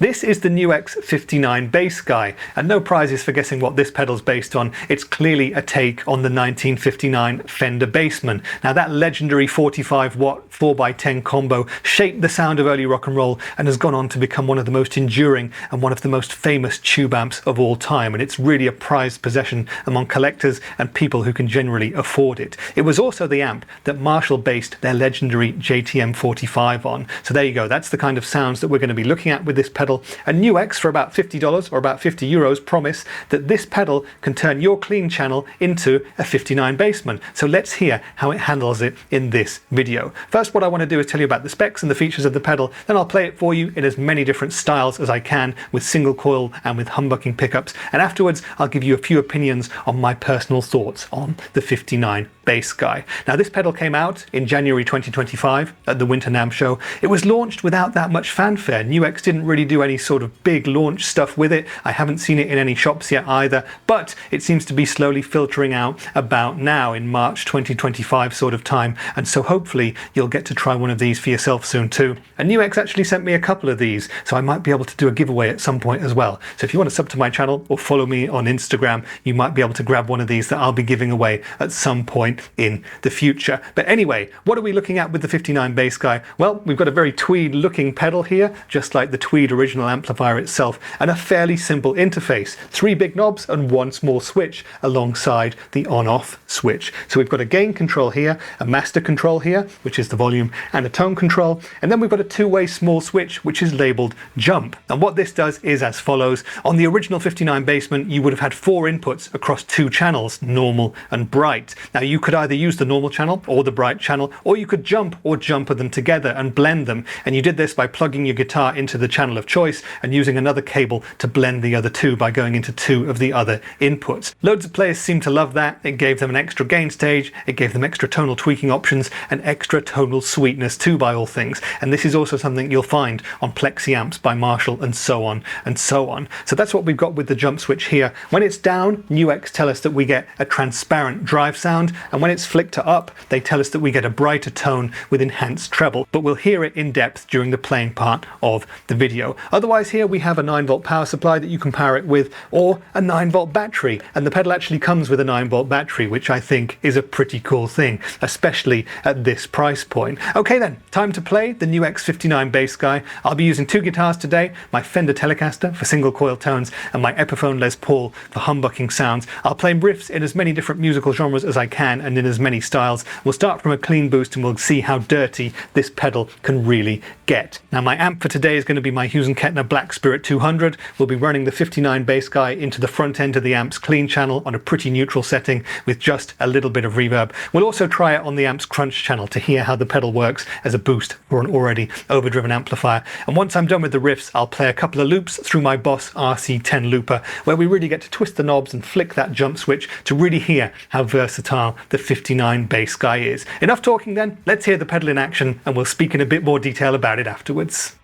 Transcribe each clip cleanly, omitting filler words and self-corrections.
This is the NUX 59 Bassguy, and no prizes for guessing what this pedal's based on. It's clearly a take on the 1959 Fender Bassman. Now that legendary 45-watt 4x10 combo shaped the sound of early rock and roll and has gone on to become one of the most enduring and one of the most famous tube amps of all time, and it's really a prized possession among collectors and people who can generally afford it. It was also the amp that Marshall based their legendary JTM45 on. So there you go, that's the kind of sounds that we're going to be looking at with this pedal. A NUX for about $50 or about 50 euros promise that this pedal can turn your clean channel into a 59 Bassman. So let's hear how it handles it in this video. First, what I want to do is tell you about the specs and the features of the pedal, then I'll play it for you in as many different styles as I can with single coil and with humbucking pickups, and afterwards I'll give you a few opinions on my personal thoughts on the 59 Bassguy. Now this pedal came out in January 2025 at the Winter NAMM show. It was launched without that much fanfare. NUX didn't really do any sort of big launch stuff with it. I haven't seen it in any shops yet either, but it seems to be slowly filtering out about now in March 2025 sort of time, and so hopefully you'll get to try one of these for yourself soon too. And NUX actually sent me a couple of these, so I might be able to do a giveaway at some point as well. So if you want to sub to my channel or follow me on Instagram, you might be able to grab one of these that I'll be giving away at some point in the future. But anyway, what are we looking at with the 59 Bassguy? Well, we've got a very Tweed looking pedal here, just like the Tweed original amplifier itself, and a fairly simple interface. 3 big knobs and 1 small switch alongside the on-off switch. So we've got a gain control here, a master control here, which is the volume, and a tone control, and then we've got a 2-way small switch which is labeled jump. And what this does is as follows. On the original 59 Bassman you would have had 4 inputs across 2 channels, normal and bright. Now you could either use the normal channel or the bright channel, or you could jump or jumper them together and blend them, and you did this by plugging your guitar into the channel of choice and using another cable to blend the other 2 by going into 2 of the other inputs. Loads of players seem to love that. It gave them an extra gain stage, it gave them extra tonal tweaking options, and extra tonal sweetness too, by all things. And this is also something you'll find on Plexi amps by Marshall and so on and so on. So that's what we've got with the jump switch here. When it's down, NUX tell us that we get a transparent drive sound, and when it's flicked to up, they tell us that we get a brighter tone with enhanced treble, but we'll hear it in depth during the playing part of the video. Otherwise here we have a 9-volt power supply that you can power it with, or a 9-volt battery, and the pedal actually comes with a 9-volt battery, which I think is a pretty cool thing, especially at this price point. Okay then, time to play the NUX 59 Bassguy. I'll be using 2 guitars today, my Fender Telecaster for single coil tones and my Epiphone Les Paul for humbucking sounds. I'll play riffs in as many different musical genres as I can and in as many styles. We'll start from a clean boost and we'll see how dirty this pedal can really get. Now my amp for today is going to be my Hughes & Kettner Black Spirit 200. We'll be running the 59 Bassguy into the front end of the amp's clean channel on a pretty neutral setting with just a little bit of reverb. We'll also try it on the amp's crunch channel to hear how the pedal works as a boost for an already overdriven amplifier. And once I'm done with the riffs, I'll play a couple of loops through my Boss RC10 looper, where we really get to twist the knobs and flick that jump switch to really hear how versatile the 59 Bassguy is. Enough talking then, let's hear the pedal in action and we'll speak in a bit more detail about it afterwards.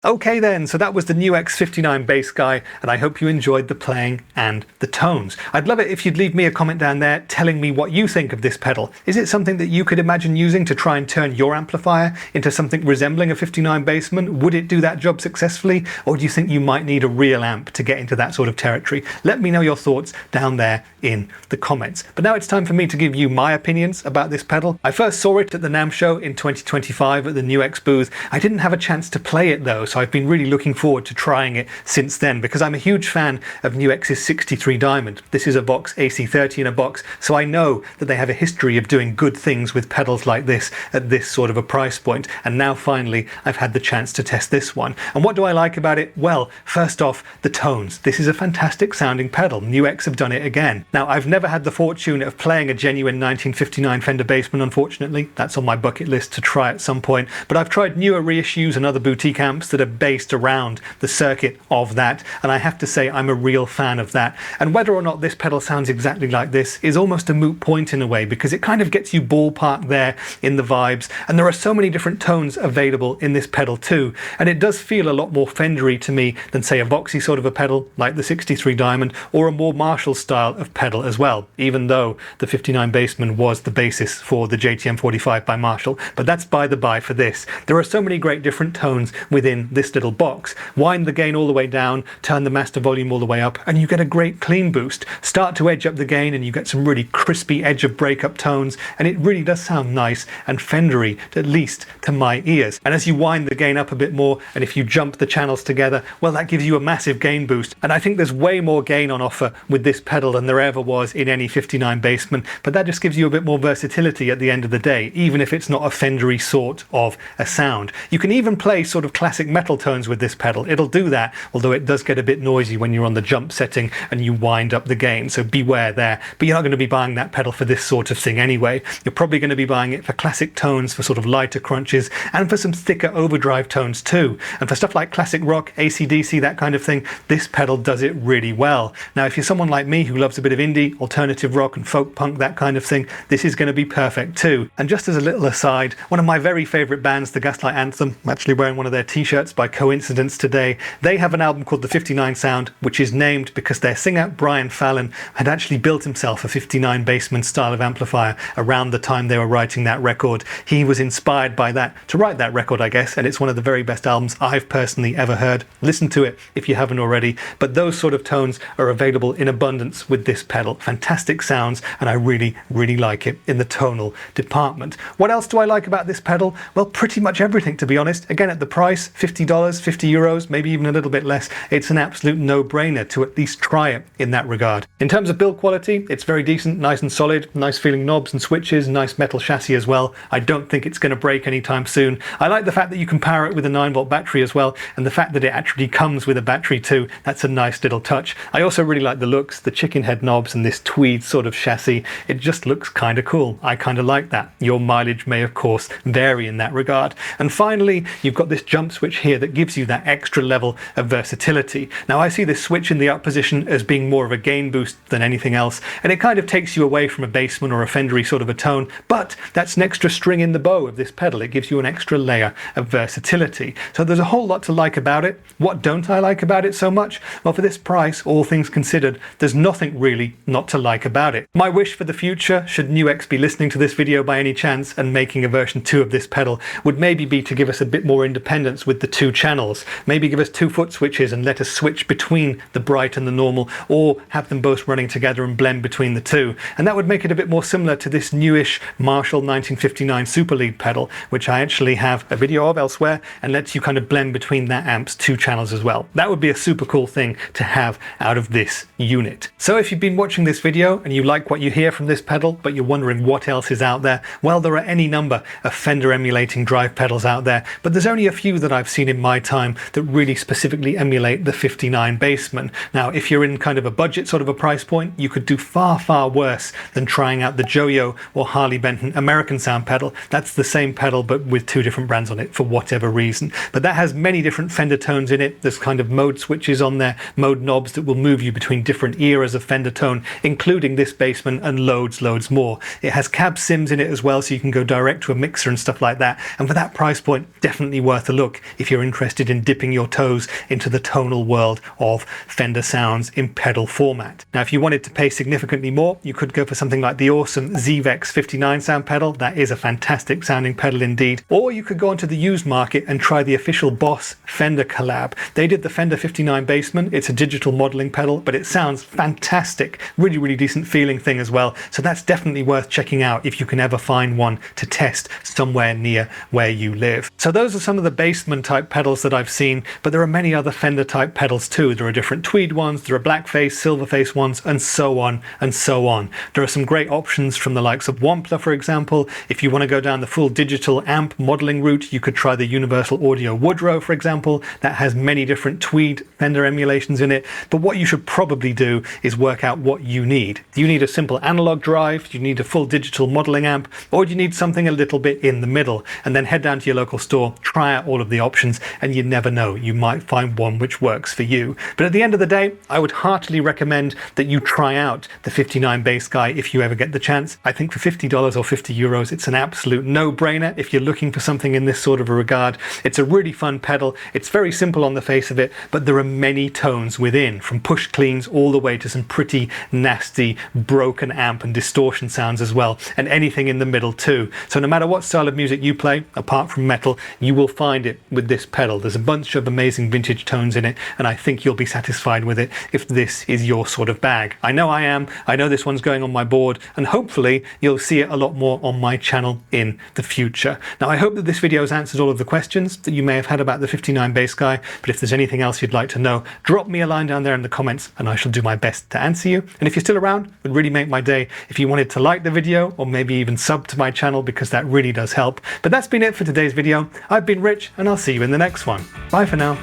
Okay then, so that was the NUX 59 Bassguy, and I hope you enjoyed the playing and the tones. I'd love it if you'd leave me a comment down there telling me what you think of this pedal. Is it something that you could imagine using to try and turn your amplifier into something resembling a 59 Bassman? Would it do that job successfully, or do you think you might need a real amp to get into that sort of territory? Let me know your thoughts down there in the comments. But now it's time for me to give you my opinions about this pedal. I first saw it at the NAMM show in 2025 at the NUX booth. I didn't have a chance to play it though, so I've been really looking forward to trying it since then, because I'm a huge fan of NUX's 63 Diamond. This is a Vox AC30 in a box, so I know that they have a history of doing good things with pedals like this at this sort of a price point, and now finally I've had the chance to test this one. And what do I like about it? Well, first off, the tones. This is a fantastic sounding pedal. NUX have done it again. Now, I've never had the fortune of playing a genuine 1959 Fender Bassman, unfortunately. That's on my bucket list to try at some point, but I've tried newer reissues and other boutique amps that are based around the circuit of that, and I have to say I'm a real fan of that. And whether or not this pedal sounds exactly like this is almost a moot point in a way, because it kind of gets you ballpark there in the vibes, and there are so many different tones available in this pedal too, and it does feel a lot more Fendery to me than say a Voxy sort of a pedal like the 63 Diamond, or a more Marshall style of pedal as well, even though the 59 Bassman was the basis for the JTM45 by Marshall. But that's by the by for this. There are so many great different tones within this little box. Wind the gain all the way down, turn the master volume all the way up, and you get a great clean boost. Start to edge up the gain and you get some really crispy edge of breakup tones, and it really does sound nice and Fendery, at least to my ears. And as you wind the gain up a bit more, and if you jump the channels together, well, that gives you a massive gain boost. And I think there's way more gain on offer with this pedal than there ever was in any 59 Bassman, but that just gives you a bit more versatility at the end of the day, even if it's not a Fendery sort of a sound. You can even play sort of classic metal tones with this pedal. It'll do that, although it does get a bit noisy when you're on the jump setting and you wind up the gain, so beware there. But you're not going to be buying that pedal for this sort of thing anyway. You're probably going to be buying it for classic tones, for sort of lighter crunches, and for some thicker overdrive tones too. And for stuff like classic rock, AC/DC, that kind of thing, this pedal does it really well. Now, if you're someone like me who loves a bit of indie, alternative rock and folk punk, that kind of thing, this is going to be perfect too. And just as a little aside, one of my very favourite bands, the Gaslight Anthem, I'm actually wearing one of their t-shirts by coincidence today, they have an album called The 59 Sound, which is named because their singer Brian Fallon had actually built himself a 59 Bassman style of amplifier around the time they were writing that record. He was inspired by that to write that record, I guess, and it's one of the very best albums I've personally ever heard. Listen to it if you haven't already. But those sort of tones are available in abundance with this pedal. Fantastic sounds, and I really, really like it in the tonal department. What else do I like about this pedal? Well, pretty much everything, to be honest. Again, at the price, $50, 50 euros, maybe even a little bit less, it's an absolute no-brainer to at least try it in that regard. In terms of build quality, it's very decent, nice and solid, nice feeling knobs and switches, nice metal chassis as well. I don't think it's going to break anytime soon. I like the fact that you can power it with a 9-volt battery as well, and the fact that it actually comes with a battery too. That's a nice little touch. I also really like the looks, the chickenhead knobs and this tweed sort of chassis. It just looks kind of cool. I kind of like that. Your mileage may of course vary in that regard. And finally, you've got this jump switch here that gives you that extra level of versatility. Now, I see this switch in the up position as being more of a gain boost than anything else, and it kind of takes you away from a Bassman or a Fendery sort of a tone, but that's an extra string in the bow of this pedal. It gives you an extra layer of versatility. So there's a whole lot to like about it. What don't I like about it so much? Well, for this price, all things considered, there's nothing really not to like about it. My wish for the future, should NUX be listening to this video by any chance and making a version 2 of this pedal, would maybe be to give us a bit more independence with the 2 channels. Maybe give us 2 foot switches and let us switch between the bright and the normal, or have them both running together and blend between the two. And that would make it a bit more similar to this newish Marshall 1959 Super Lead pedal, which I actually have a video of elsewhere, and lets you kind of blend between that amp's 2 channels as well. That would be a super cool thing to have out of this unit. So if you've been watching this video and you like what you hear from this pedal, but you're wondering what else is out there, well, there are any number of Fender emulating drive pedals out there, but there's only a few that I've seen in my time that really specifically emulate the 59 Bassman. Now, if you're in kind of a budget sort of a price point, you could do far, far worse than trying out the Joyo or Harley Benton American Sound pedal. That's the same pedal, but with 2 different brands on it for whatever reason. But that has many different Fender tones in it. There's kind of mode switches on there, mode knobs that will move you between different eras of Fender tone, including this Bassman and loads more. It has cab sims in it as well, so you can go direct to a mixer and stuff like that. And for that price point, definitely worth a look if you're interested in dipping your toes into the tonal world of Fender sounds in pedal format. Now, if you wanted to pay significantly more, you could go for something like the awesome Zvex 59 sound pedal. That is a fantastic sounding pedal indeed. Or you could go onto the used market and try the official Boss Fender collab. They did the Fender 59 Bassman. It's a digital modeling pedal, but it sounds fantastic. Really, really decent feeling thing as well. So that's definitely worth checking out if you can ever find one to test somewhere near where you live. So those are some of the Bassman type pedals that I've seen, but there are many other Fender type pedals too. There are different tweed ones, there are blackface, silverface ones, and so on and so on. There are some great options from the likes of Wampler, for example. If you want to go down the full digital amp modeling route, you could try the Universal Audio Woodrow, for example. That has many different tweed Fender emulations in it. But what you should probably do is work out what you need. Do you need a simple analog drive? Do you need a full digital modeling amp? Or do you need something a little bit in the middle? And then head down to your local store, try out all of the options, and you never know, you might find one which works for you. But at the end of the day, I would heartily recommend that you try out the 59 Bassguy if you ever get the chance. I think for $50 or 50 euros, it's an absolute no-brainer if you're looking for something in this sort of a regard. It's a really fun pedal. It's very simple on the face of it, but there are many tones within, from push cleans all the way to some pretty nasty broken amp and distortion sounds as well, and anything in the middle too. So no matter what style of music you play, apart from metal, you will find it with this pedal. There's a bunch of amazing vintage tones in it, and I think you'll be satisfied with it if this is your sort of bag. I know I am. I know this one's going on my board, and hopefully you'll see it a lot more on my channel in the future. Now, I hope that this video has answered all of the questions that you may have had about the 59 Bassguy, but if there's anything else you'd like to know, drop me a line down there in the comments and I shall do my best to answer you. And if you're still around, it would really make my day if you wanted to like the video or maybe even sub to my channel, because that really does help. But that's been it for today's video. I've been Rich, and I'll see you in the next one. Bye for now.